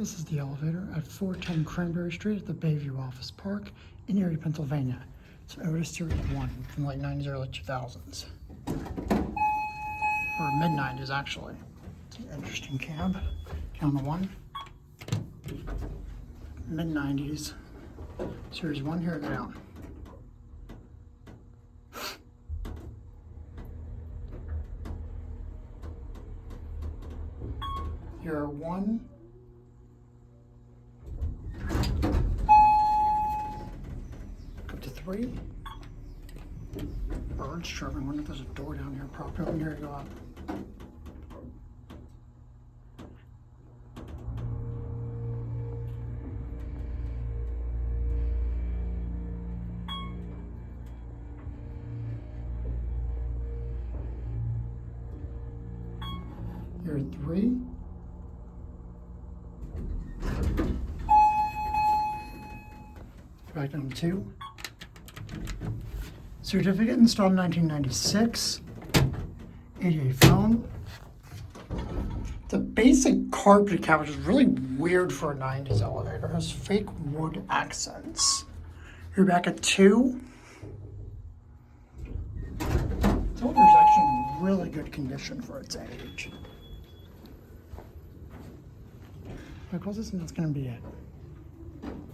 This is the elevator at 410 Cranberry Street at the Bayview Office Park in Erie, Pennsylvania. It's an Otis Series 1 from like 90s, early 2000s. Or mid-90s, actually. It's an interesting cab. Count the one. Mid-90s. Series 1, here, go down. Here are 1, up to 3. Birds chirping. I wonder if there's a door down here propped open. Here you go up. Here are 3. Back down to 2. Certificate installed in 1996. 88 phone. The basic carpet cab, which is really weird for a 90s elevator, has fake wood accents. You're back at 2. The elevator's actually in really good condition for its age. I'll close this and that's going to be it.